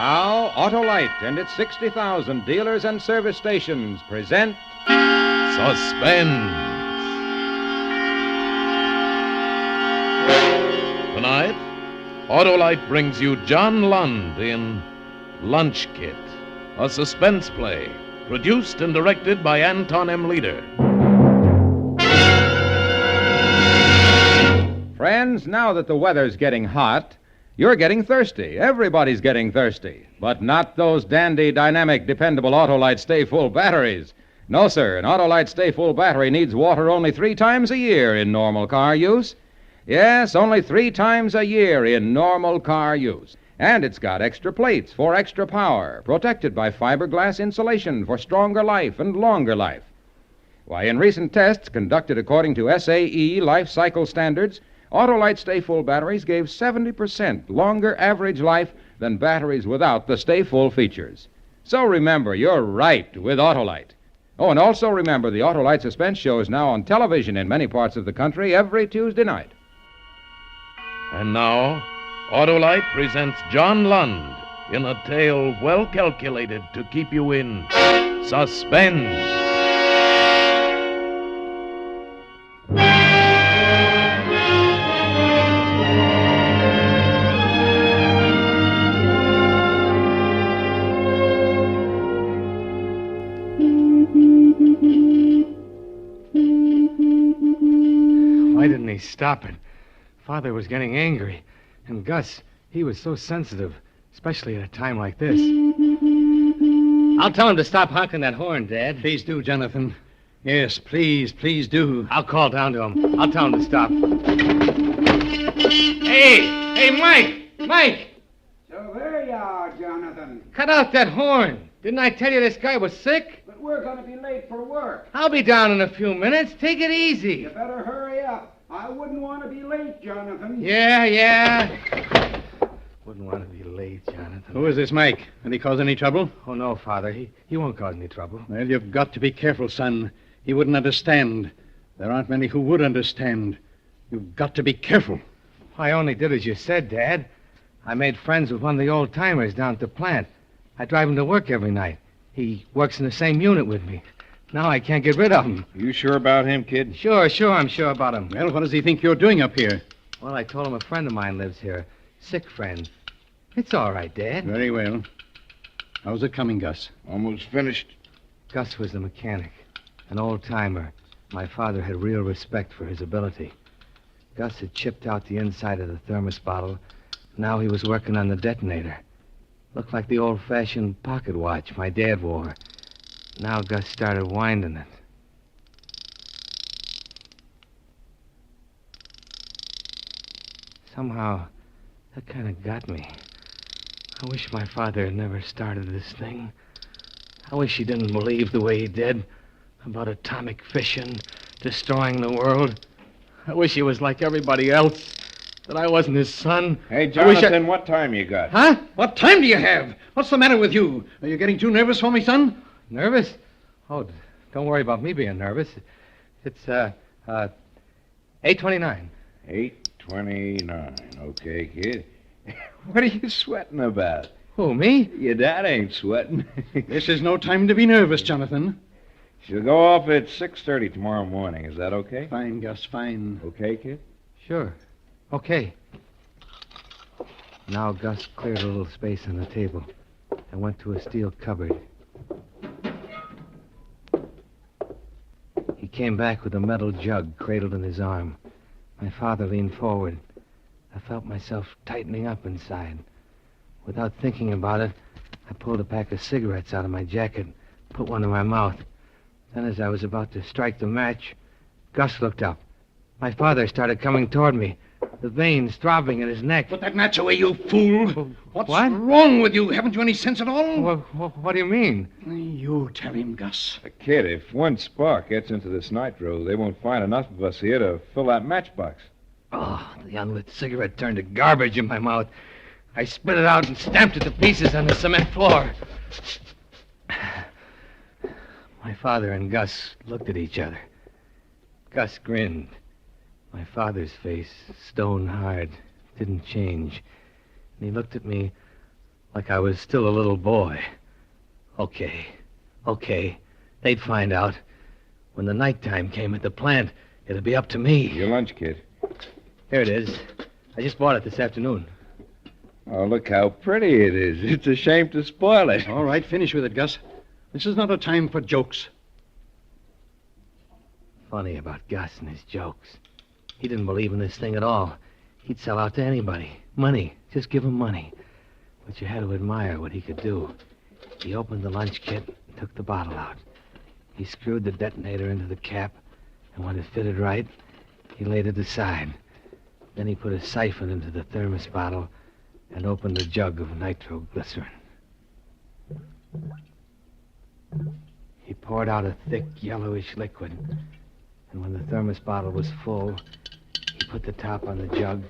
Now, Autolite and its 60,000 dealers and service stations present Suspense. Tonight, Autolite brings you John Lund in Lunch Kit, a suspense play produced and directed by Anton M. Leader. Friends, now that the weather's getting hot, you're getting thirsty. Everybody's getting thirsty. But not those dandy, dynamic, dependable Autolite Stay Full batteries. No, sir. An Autolite Stay Full battery needs water only 3 times a year in normal car use. Yes, only 3 times a year in normal car use. And it's got extra plates for extra power, protected by fiberglass insulation for stronger life and longer life. Why, in recent tests conducted according to SAE life cycle standards, Autolite Stay Full batteries gave 70% longer average life than batteries without the Stay Full features. So remember, you're right with Autolite. Oh, and also remember, the Autolite Suspense show is now on television in many parts of the country every Tuesday night. And now, Autolite presents John Lund in a tale well calculated to keep you in suspense. Why didn't he stop it? Father was getting angry. And Gus, he was so sensitive, especially at a time like this. I'll tell him to stop honking that horn, Dad. Please do, Jonathan. Yes, please do. I'll call down to him. I'll tell him to stop. Hey, Mike! So there you are, Jonathan. Cut out that horn. Didn't I tell you this guy was sick? But we're going to be late for work. I'll be down in a few minutes. Take it You easy. better hurry up. I wouldn't want to be late, Jonathan. Yeah. Wouldn't want to be late, Jonathan. Who is this Mike? Did he cause any trouble? Oh, no, Father. He won't cause any trouble. Well, you've got to be careful, son. He wouldn't understand. There aren't many who would understand. You've got to be careful. I only did as you said, Dad. I made friends with one of the old-timers down at the plant. I drive him to work every night. He works in the same unit with me. Now I can't get rid of him. You sure about him, kid? Sure, I'm sure about him. Well, what does he think you're doing up here? Well, I told him a friend of mine lives here. Sick friend. It's all right, Dad. Very well. How's it coming, Gus? Almost finished. Gus was the mechanic. An old-timer. My father had real respect for his ability. Gus had chipped out the inside of the thermos bottle. Now he was working on the detonator. Looked like the old-fashioned pocket watch my dad wore. Now Gus started winding it. Somehow, that kind of got me. I wish my father had never started this thing. I wish he didn't believe the way he did about atomic fission, destroying the world. I wish he was like everybody else, that I wasn't his son. Hey, Jonathan, what time you got? Huh? What time do you have? What's the matter with you? Are you getting too nervous for me, son? Nervous? Oh, don't worry about me being nervous. It's, 8:29. 8:29. Okay, kid. What are you sweating about? Who, me? Your dad ain't sweating. This is no time to be nervous, Jonathan. She'll go off at 6:30 tomorrow morning. Is that okay? Fine, Gus, fine. Okay, kid? Sure. Okay. Now Gus cleared a little space on the table and went to a steel cupboard. He came back with a metal jug cradled in his arm. My father leaned forward. I felt myself tightening up inside. Without thinking about it, I pulled a pack of cigarettes out of my jacket, put one in my mouth. Then as I was about to strike the match, Gus looked up. My father started coming toward me, the veins throbbing in his neck. Put that match away, you fool. What's What? wrong with you? Haven't you any sense at all? What do you mean? You tell him, Gus. Kid, if one spark gets into this nitro, they won't find enough of us here to fill that matchbox. Oh, the unlit cigarette turned to garbage in my mouth. I spit it out and stamped it to pieces on the cement floor. My father and Gus looked at each other. Gus grinned. My father's face, stone hard, didn't change. And he looked at me Like I was still a little boy. Okay. They'd find out. When the nighttime came at the plant, it'd be up to me. Your lunch kit. Here it is. I just bought it this afternoon. Oh, look how pretty it is. It's a shame to spoil it. All right, finish with it, Gus. This is not a time for jokes. Funny about Gus and his jokes. He didn't believe in this thing at all. He'd sell out to anybody. Money. Just give him money. But you had to admire what he could do. He opened the lunch kit and took the bottle out. He screwed the detonator into the cap, and when it fitted right, he laid it aside. Then he put a siphon into the thermos bottle and opened a jug of nitroglycerin. He poured out a thick, yellowish liquid, and when the thermos bottle was full, he put the top on the jug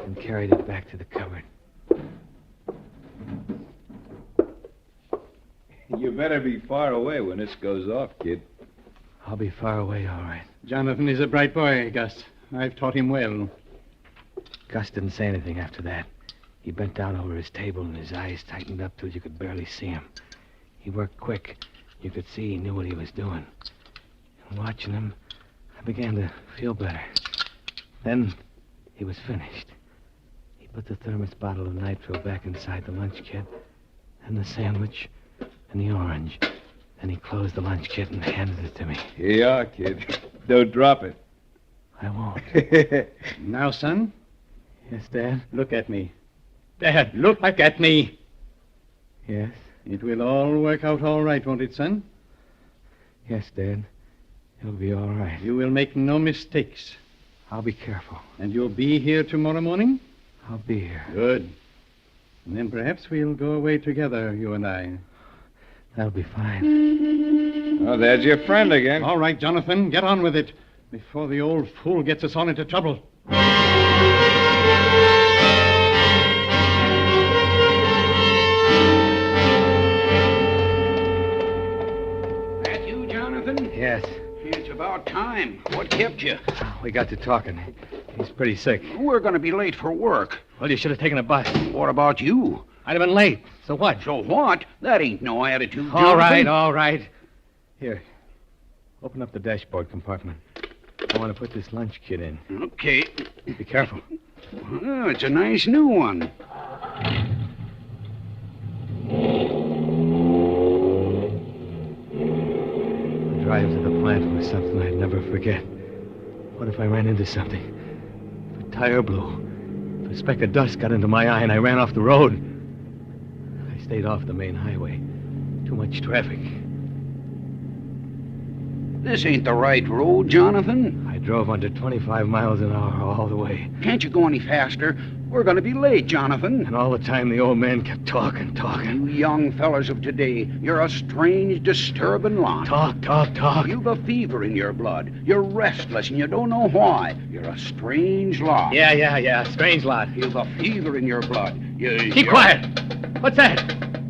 and carried it back to the cupboard. You better be far away when this goes off, kid. I'll be far away, all right. Jonathan is a bright boy, Gus. I've taught him well. Gus didn't say anything after that. He bent down over his table and his eyes tightened up till you could barely see him. He worked quick. You could see he knew what he was doing. And watching him, I began to feel better. Then he was finished. He put the thermos bottle of nitro back inside the lunch kit, and the sandwich, and the orange. Then he closed the lunch kit and handed it to me. Here you are, kid. Don't drop it. I won't. Now, son, Yes, Dad? look at me. Dad, look at me. Yes? It will all work out all right, won't it, son? Yes, Dad. It'll be all right. You will make no mistakes. I'll be careful. And you'll be here tomorrow morning? I'll be here. Good. And then perhaps we'll go away together, you and I. That'll be fine. Oh, there's your friend again. All right, Jonathan, get on with it before the old fool gets us all into trouble. That you, Jonathan? Yes. It's about time. What kept you? We got to talking. He's pretty sick. We're going to be late for work. Well, you should have taken a bus. What about you? I'd have been late. So what? So what? That ain't no attitude, Jonathan. All right. Here. Open up the dashboard compartment. I want to put this lunch kit in. Okay. Be careful. Oh, it's a nice new one. The drive to the plant was something I'd never forget. What if I ran into something? If a tire blew. If a speck of dust got into my eye and I ran off the road. I stayed off the main highway. Too much traffic. This ain't the right road, Jonathan. I drove under 25 miles an hour all the way. Can't you go any faster? We're going to be late, Jonathan. And all the time the old man kept talking. You young fellas of today, you're a strange, disturbing lot. Talk. You've a fever in your blood. You're restless and you don't know why. You're a strange lot. Yeah. Strange lot. You've a fever in your blood. Keep quiet. What's that?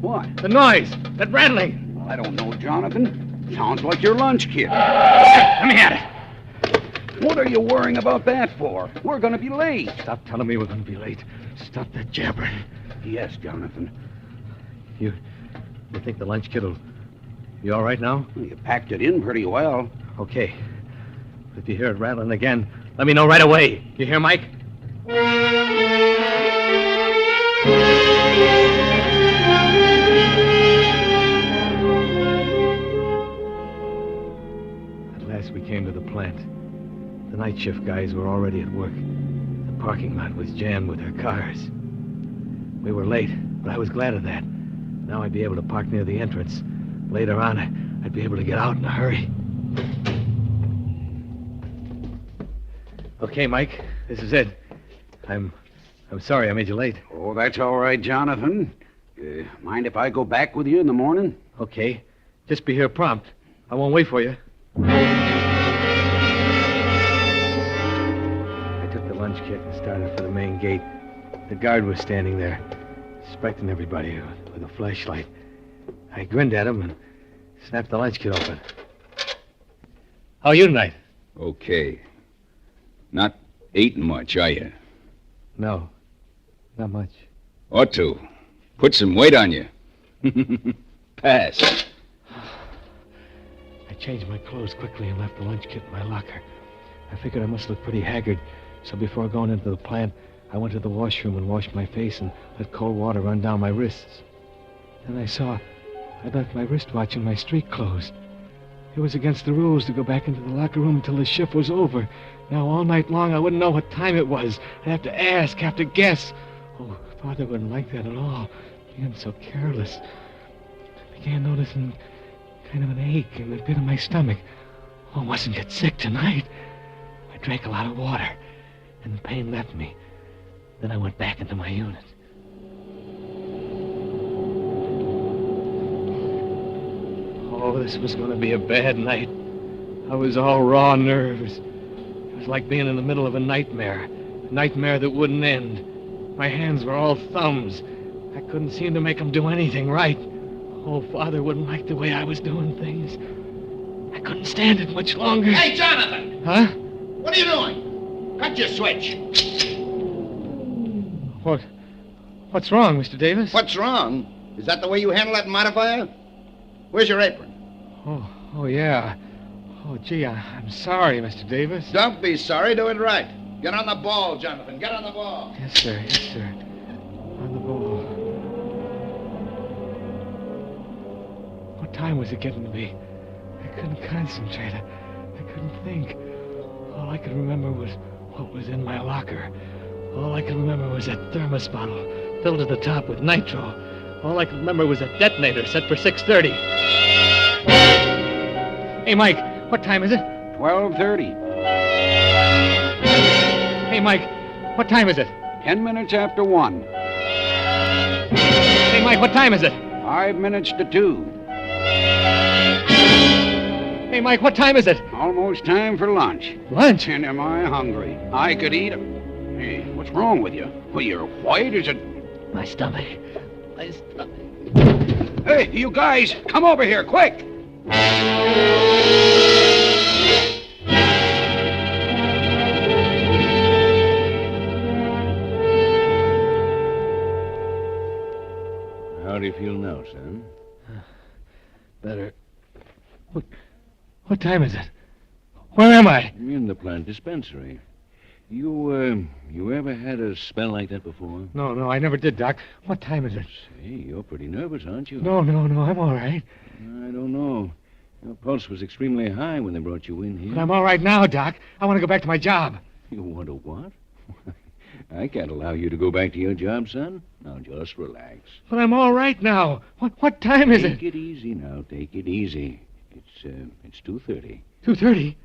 What? The noise. That rattling. I don't know, Jonathan. Sounds like your lunch kit. Let me at it. What are you worrying about that for? We're going to be late. Stop telling me we're going to be late. Stop that jabbering. Yes, Jonathan. You think the lunch kit will be all right now? You packed it in pretty well. Okay. But if you hear it rattling again, let me know right away. You hear, Mike? At last we came to the plant. The night shift guys were already at work. The parking lot was jammed with their cars. We were late, but I was glad of that. Now I'd be able to park near the entrance. Later on, I'd be able to get out in a hurry. Okay, Mike, this is it. I'm sorry I made you late. Oh, that's all right, Jonathan. Mind if I go back with you in the morning? Okay. Just be here prompt. I won't wait for you. I took the lunch kit and started for the main gate. The guard was standing there, inspecting everybody with a flashlight. I grinned at him and snapped the lunch kit open. How are you tonight? Okay. Not eating much, are you? No, not much. Ought to. Put some weight on you. Pass. I changed my clothes quickly and left the lunch kit in my locker. I figured I must look pretty haggard, so before going into the plant, I went to the washroom and washed my face and let cold water run down my wrists. Then I saw I'd left my wristwatch in my street clothes. It was against the rules to go back into the locker room until the shift was over. Now, all night long, I wouldn't know what time it was. I'd have to ask, have to guess. Oh, Father wouldn't like that at all, being so careless. I began noticing kind of an ache in the pit of my stomach. Oh, I mustn't get sick tonight. I drank a lot of water, and the pain left me. Then I went back into my unit. Oh, this was going to be a bad night. I was all raw nerves. It was like being in the middle of a nightmare that wouldn't end. My hands were all thumbs. I couldn't seem to make them do anything right. Oh, Father wouldn't like the way I was doing things. I couldn't stand it much longer. Hey, Jonathan! Huh? What are you doing? Cut your switch. What's wrong, Mr. Davis? What's wrong? Is that the way you handle that modifier? Where's your apron? Oh, yeah. Oh, gee, I'm sorry, Mr. Davis. Don't be sorry. Do it right. Get on the ball, Jonathan. Get on the ball. Yes, sir. Yes, sir. On the ball. What time was it getting to be? I couldn't concentrate. I couldn't think. All I could remember was what was in my locker. All I could remember was that thermos bottle filled to the top with nitro. All I could remember was a detonator set for 6:30. Hey, Mike, what time is it? 12:30. Hey, Mike, what time is it? 10 minutes after 1. Hey, Mike, what time is it? 5 minutes to 2. Hey, Mike, what time is it? Almost time for lunch. Lunch? And am I hungry? I could eat 'em. Hey, what's wrong with you? Well, you're white as a... My stomach. My stomach. Hey, you guys, come over here, quick! How do you feel now, son? Better. What time is it? Where am I? In the plant dispensary. You ever had a spell like that before? No, I never did, Doc. What time is it? Say, you're pretty nervous, aren't you? No, I'm all right. I don't know. Your pulse was extremely high when they brought you in here. But I'm all right now, Doc. I want to go back to my job. You want to what? I can't allow you to go back to your job, son. Now, just relax. But I'm all right now. What time is it? Take it easy now. Take it easy. It's 2:30. 2:30?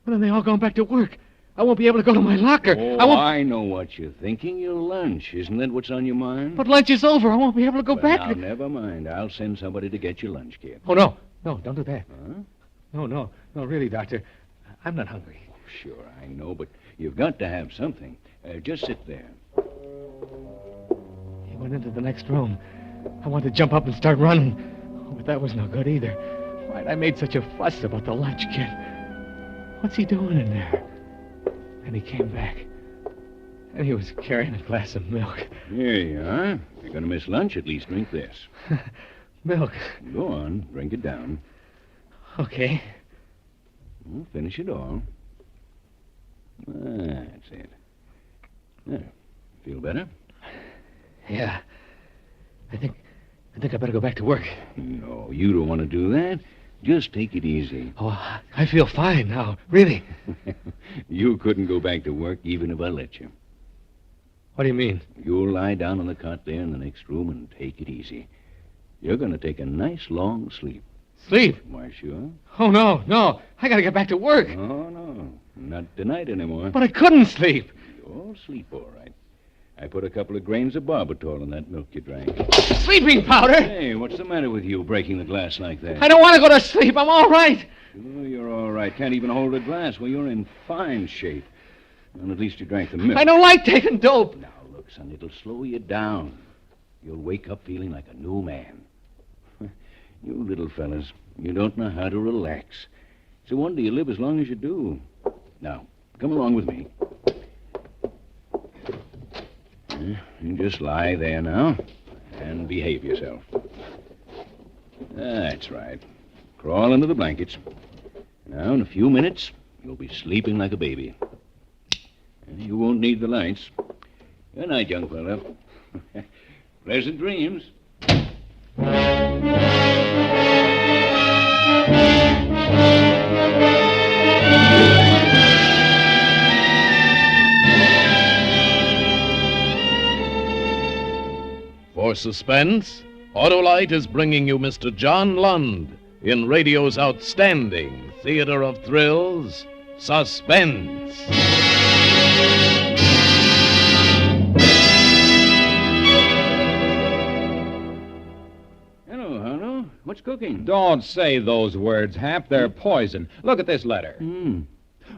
Well, then they all gone back to work. I won't be able to go to my locker. Oh, I know what you're thinking. Your lunch. Isn't that what's on your mind? But lunch is over. I won't be able to go back. Now, never mind. I'll send somebody to get your lunch, kid. Oh, no, don't do that. Huh? No, really, Doctor. I'm not hungry. Sure, I know, but you've got to have something. Just sit there. He went into the next room. I wanted to jump up and start running. But that was no good either. Why'd I made such a fuss about the lunch kit? What's he doing in there? And he came back. And he was carrying a glass of milk. Here you are. If you're going to miss lunch, at least drink this. Milk. Go on, drink it down. Okay. Well, finish it all. That's it. There. Feel better? Yeah. I think I better go back to work. No, you don't want to do that. Just take it easy. Oh, I feel fine now. Really. You couldn't go back to work even if I let you. What do you mean? You'll lie down on the cot there in the next room and take it easy. You're going to take a nice long sleep. Sleep? Why, sure. Oh, no. I got to get back to work. Oh, no. Not tonight anymore. But I couldn't sleep. You'll sleep all right. I put a couple of grains of barbitol in that milk you drank. Sleeping powder? Hey, what's the matter with you breaking the glass like that? I don't want to go to sleep. I'm all right. Sure, you're all right. Can't even hold a glass. Well, you're in fine shape. Well, at least you drank the milk. I don't like taking dope. Now, look, son, it'll slow you down. You'll wake up feeling like a new man. You little fellas, you don't know how to relax. It's a wonder you live as long as you do. Now, come along with me. You just lie there now. and behave yourself. That's right. Crawl into the blankets. Now, in a few minutes, you'll be sleeping like a baby. And you won't need the lights. Good night, young fella. Pleasant dreams. For Suspense, Autolite is bringing you Mr. John Lund in radio's outstanding theater of thrills, Suspense. Hello, Harlow. What's cooking? Don't say those words, Hap. They're poison. Look at this letter.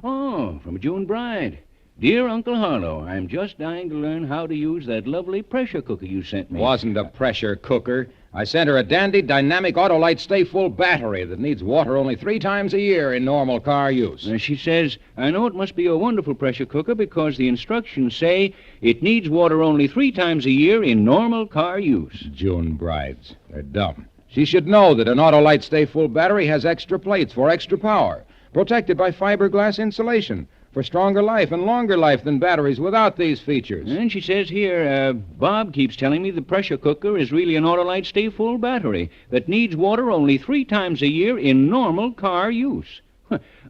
Oh, from June Bride. Dear Uncle Harlow, I'm just dying to learn how to use that lovely pressure cooker you sent me. Wasn't a pressure cooker. I sent her a dandy dynamic Autolite Stay Full battery that needs water only 3 times a year in normal car use. She says, I know it must be a wonderful pressure cooker because the instructions say it needs water only 3 times a year in normal car use. June brides. They're dumb. She should know that an Autolite Stay Full battery has extra plates for extra power, protected by fiberglass insulation, for stronger life and longer life than batteries without these features. And she says here, Bob keeps telling me the pressure cooker is really an Autolite Stay Full battery that needs water only 3 times a year in normal car use.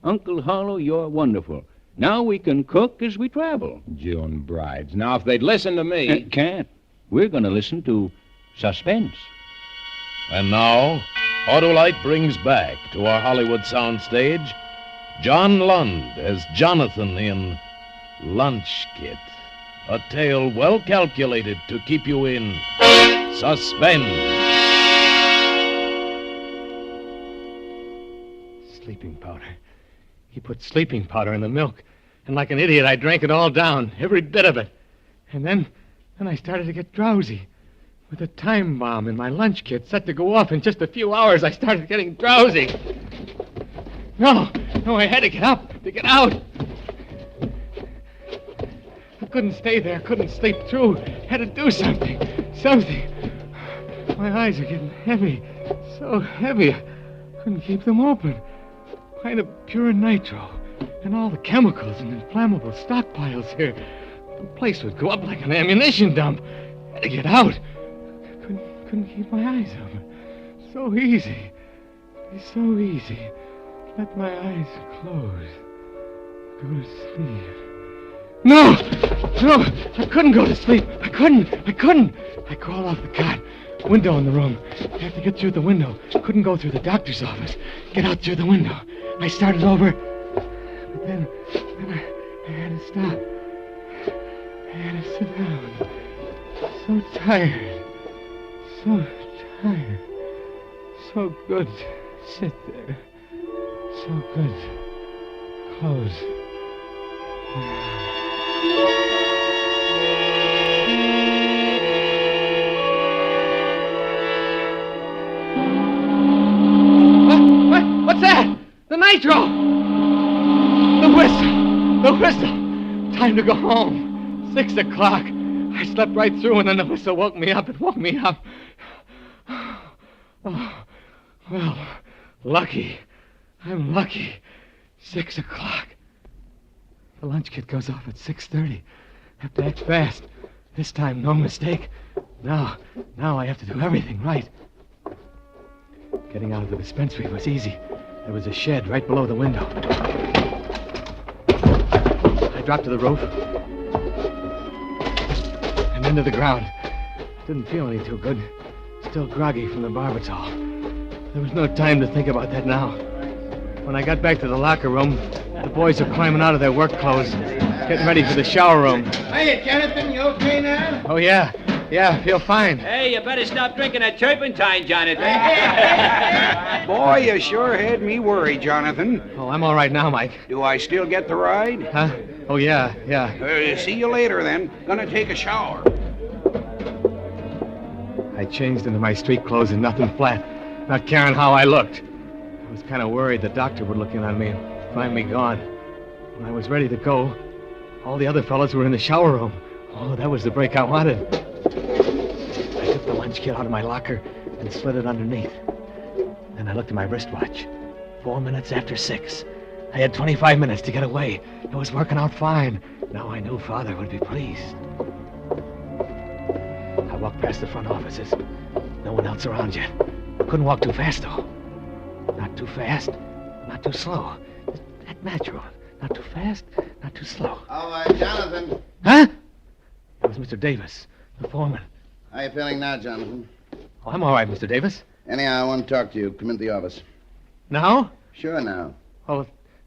Uncle Harlow, you're wonderful. Now we can cook as we travel. June brides. Now, if they'd listen to me... Can't. We're going to listen to Suspense. And now, Autolite brings back to our Hollywood soundstage John Lund as Jonathan in Lunch Kit, a tale well calculated to keep you in suspense. Sleeping powder. He put sleeping powder in the milk. And like an idiot, I drank it all down, every bit of it. And then I started to get drowsy. With a time bomb in my lunch kit set to go off in just a few hours, I started getting drowsy. No, I had to get up, to get out. I couldn't stay there, couldn't sleep through. Had to do something. My eyes are getting heavy, so heavy, I couldn't keep them open. Kind of pure nitro, and all the chemicals and inflammable stockpiles here. The place would go up like an ammunition dump. Had to get out. Couldn't keep my eyes open. So easy. It's so easy. Let my eyes close. Go to sleep. No! I couldn't go to sleep. I couldn't. I crawled off the cot. Window in the room. I had to get through the window. Couldn't go through the doctor's office. Get out through the window. I started over. But then I had to stop. I had to sit down. So tired. So tired. So good to sit there. So good. Close. What's that? The nitro! The whistle! Time to go home. 6 o'clock. I slept right through, and then the whistle woke me up. It woke me up. Oh, well, lucky. I'm lucky. 6 o'clock. The lunch kit goes off at 6:30. Have to act fast. This time, no mistake. Now I have to do everything right. Getting out of the dispensary was easy. There was a shed right below the window. I dropped to the roof and into the ground. Didn't feel any too good. Still groggy from the barbitol. There was no time to think about that now. When I got back to the locker room, the boys were climbing out of their work clothes, getting ready for the shower room. Hiya, Jonathan. You okay now? Oh, yeah. Yeah, I feel fine. Hey, you better stop drinking that turpentine, Jonathan. Boy, you sure had me worried, Jonathan. Oh, I'm all right now, Mike. Do I still get the ride? Huh? Oh, yeah. See you later, then. Gonna take a shower. I changed into my street clothes and nothing flat, not caring how I looked. I was kind of worried the doctor would look in on me and find me gone. When I was ready to go, all the other fellas were in the shower room. Oh, that was the break I wanted. I took the lunch lunch kit out of my locker and slid it underneath. Then I looked at my wristwatch. 4 minutes after 6. I had 25 minutes to get away. It was working out fine. Now I knew Father would be pleased. I walked past the front offices. No one else around yet. Couldn't walk too fast, though. Not too fast, not too slow. Just that natural. Not too fast, not too slow. All right, Jonathan. Huh? It was Mr. Davis, the foreman. How you feeling now, Jonathan? Oh, I'm all right, Mr. Davis. Anyhow, I want to talk to you. Come into the office. Now? Sure now. Well,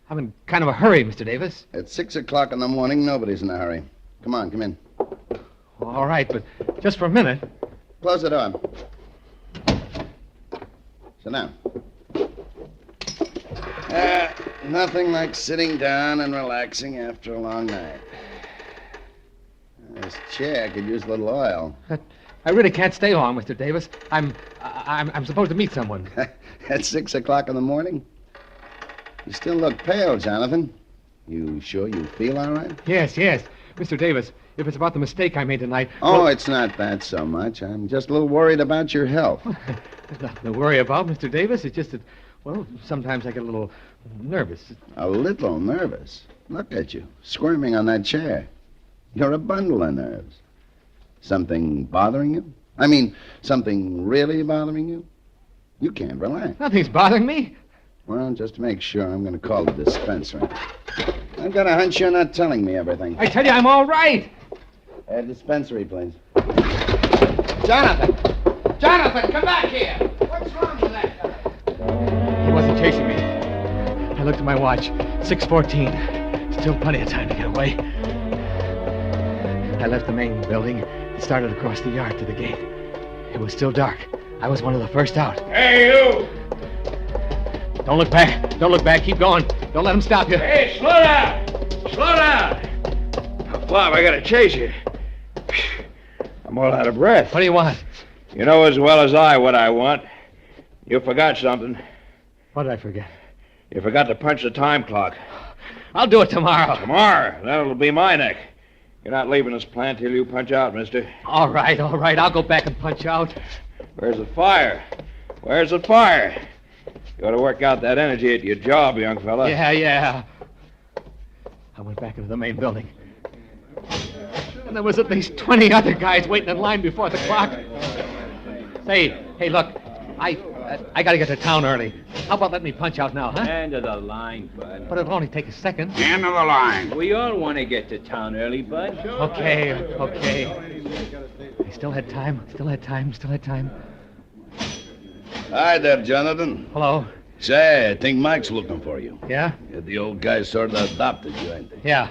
I'm in kind of a hurry, Mr. Davis. At 6 o'clock in the morning, nobody's in a hurry. Come on, come in. Well, all right, but just for a minute. Close the door. Sit down. Nothing like sitting down and relaxing after a long night. This chair could use a little oil. I really can't stay long, Mr. Davis. I'm supposed to meet someone. At 6 o'clock in the morning? You still look pale, Jonathan. You sure you feel all right? Yes. Mr. Davis, if it's about the mistake I made tonight... Oh, it's not that so much. I'm just a little worried about your health. There's nothing to worry about, Mr. Davis. It's just that, well, sometimes I get a little nervous. A little nervous? Look at you, squirming on that chair. You're a bundle of nerves. Something bothering you? I mean, something really bothering you? You can't relax. Nothing's bothering me. Well, just to make sure, I'm going to call the dispensary. I've got a hunch you're not telling me everything. I tell you, I'm all right. Dispensary, please. Jonathan, come back here. What's wrong with that guy? He wasn't chasing me. I looked at my watch. 6:14. Still plenty of time to get away. I left the main building and started across the yard to the gate. It was still dark. I was one of the first out. Hey, you! Don't look back. Don't look back. Keep going. Don't let him stop you. Hey, slow down! Slow down! Bob, I gotta chase you. I'm all out of breath. What do you want? You know as well as I what I want. You forgot something. What did I forget? You forgot to punch the time clock. I'll do it tomorrow. Tomorrow? That'll be my neck. You're not leaving this plant till you punch out, mister. All right. I'll go back and punch out. Where's the fire? Where's the fire? You ought to work out that energy at your job, young fella. Yeah. I went back into the main building. And there was at least 20 other guys waiting in line before the clock. Hey, look. I gotta get to town early. How about letting me punch out now, huh? End of the line, bud. But it'll only take a second. End of the line. We all want to get to town early, bud. Okay. I still had time. Hi there, Jonathan. Hello? Say, I think Mike's looking for you. Yeah? The old guy sort of adopted you, ain't he? Yeah.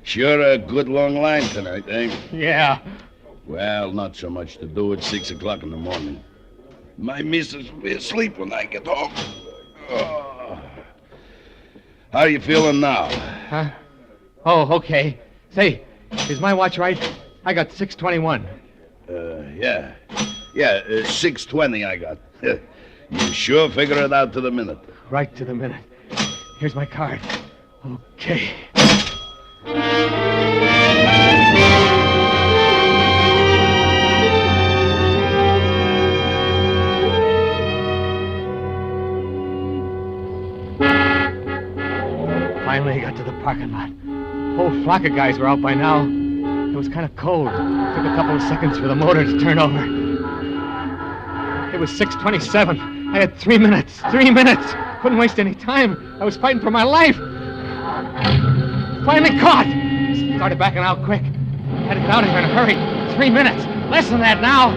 Sure a good long line tonight, eh? Yeah. Well, not so much to do at 6 o'clock in the morning. My missus will be asleep when I get home. Oh. How are you feeling now? Huh? Oh, okay. Say, is my watch right? I got 6:21. Yeah. 6:20 I got. You sure figure it out to the minute. Right to the minute. Here's my card. Okay. Finally, I got to the parking lot. A whole flock of guys were out by now. It was kind of cold. It took a couple of seconds for the motor to turn over. It was 6:27. I had 3 minutes. 3 minutes. Couldn't waste any time. I was fighting for my life. Finally caught. Started backing out quick. Had to get out of here in a hurry. 3 minutes. Less than that now.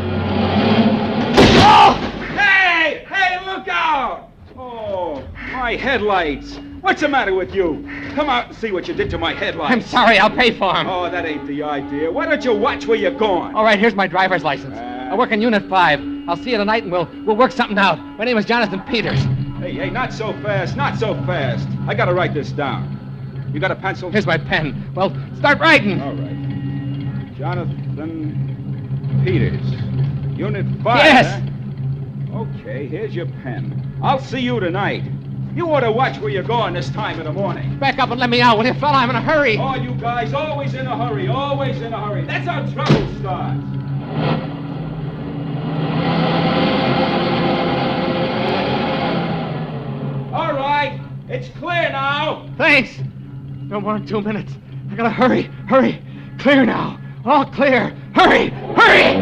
Oh! Hey, look out! Oh, my headlights. What's the matter with you? Come out and see what you did to my headlights. I'm sorry. I'll pay for him. Oh, that ain't the idea. Why don't you watch where you're going? All right, here's my driver's license. I work in Unit 5. I'll see you tonight and we'll work something out. My name is Jonathan Peters. Hey, not so fast. I gotta write this down. You got a pencil? Here's my pen. Well, start writing. All right. Jonathan Peters. Unit 5, Yes. Huh? Okay, here's your pen. I'll see you tonight. You ought to watch where you're going this time in the morning. Back up and let me out, will you, fella? I'm in a hurry. All you guys always in a hurry. That's how trouble starts. It's clear now. Thanks. No more than 2 minutes. I gotta hurry. Hurry. Clear now. All clear. Hurry. Hurry!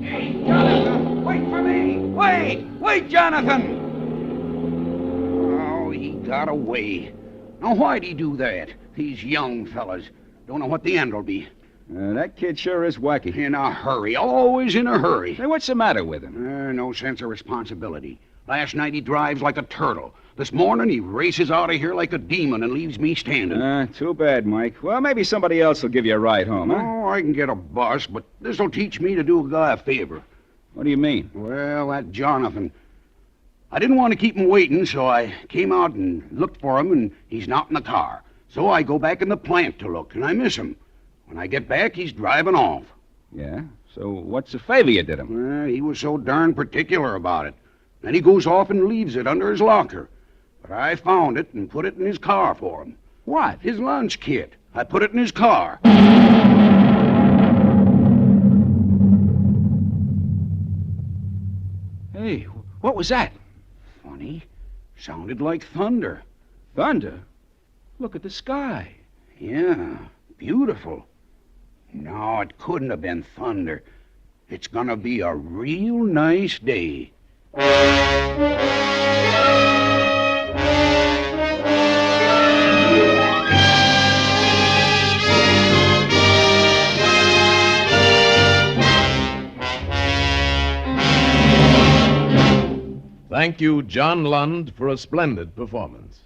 Hey, Jonathan, wait for me. Wait, Jonathan. Oh, he got away. Now, why'd he do that? These young fellas. Don't know what the end will be. That kid sure is wacky. In a hurry. Always in a hurry. Hey, what's the matter with him? No sense of responsibility. Last night he drives like a turtle. This morning he races out of here like a demon and leaves me standing. Too bad, Mike. Well, maybe somebody else will give you a ride home, huh? Oh, I can get a bus, but this'll teach me to do a guy a favor. What do you mean? Well, that Jonathan. I didn't want to keep him waiting, so I came out and looked for him, and he's not in the car. So I go back in the plant to look, and I miss him. When I get back, he's driving off. Yeah? So what's the favor you did him? Well, he was so darn particular about it. Then he goes off and leaves it under his locker. But I found it and put it in his car for him. What? His lunch kit. I put it in his car. Hey, what was that? Funny. Sounded like thunder. Thunder? Look at the sky. Yeah, beautiful. No, it couldn't have been thunder. It's gonna be a real nice day. Thank you, John Lund, for a splendid performance.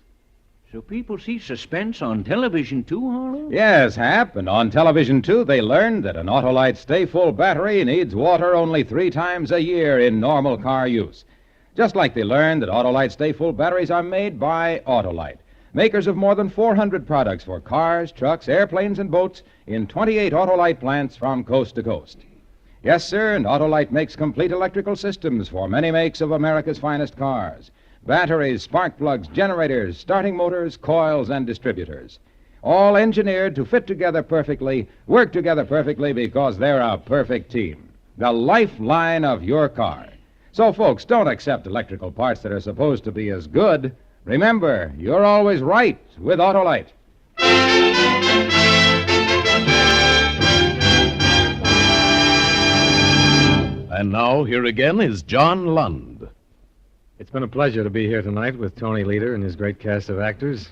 So people see Suspense on television too, Harlow? Yes, Hap, and on television, too, they learned that an Autolite Stay Full battery needs water only 3 times a year in normal car use. Just like they learned that Autolite Stay Full batteries are made by Autolite, makers of more than 400 products for cars, trucks, airplanes, and boats in 28 Autolite plants from coast to coast. Yes, sir, and Autolite makes complete electrical systems for many makes of America's finest cars. Batteries, spark plugs, generators, starting motors, coils, and distributors. All engineered to fit together perfectly, work together perfectly because they're a perfect team. The lifeline of your car. So, folks, don't accept electrical parts that are supposed to be as good. Remember, you're always right with Autolite. And now, here again is John Lund. It's been a pleasure to be here tonight with Tony Leader and his great cast of actors.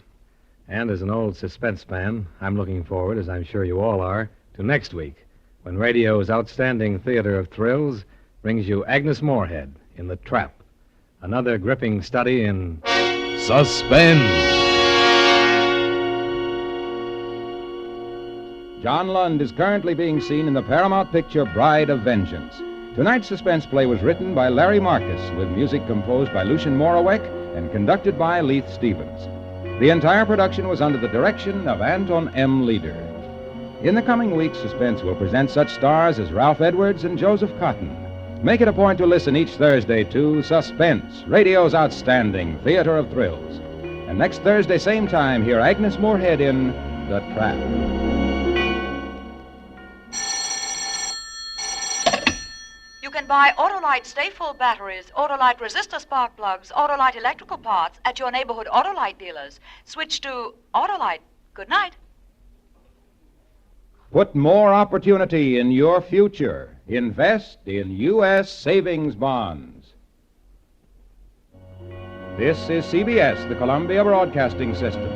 And as an old Suspense fan, I'm looking forward, as I'm sure you all are, to next week, when radio's outstanding theater of thrills brings you Agnes Moorehead in The Trap, another gripping study in Suspense. John Lund is currently being seen in the Paramount picture Bride of Vengeance. Tonight's suspense play was written by Larry Marcus, with music composed by Lucian Morawek and conducted by Leith Stevens. The entire production was under the direction of Anton M. Leader. In the coming weeks, Suspense will present such stars as Ralph Edwards and Joseph Cotton. Make it a point to listen each Thursday to Suspense, radio's outstanding theater of thrills. And next Thursday, same time, hear Agnes Moorehead in The Trap. You can buy Autolite Stay Full batteries, Autolite resistor spark plugs, Autolite electrical parts at your neighborhood Autolite dealers. Switch to Autolite. Good night. Put more opportunity in your future. Invest in U.S. savings bonds. This is CBS, the Columbia Broadcasting System.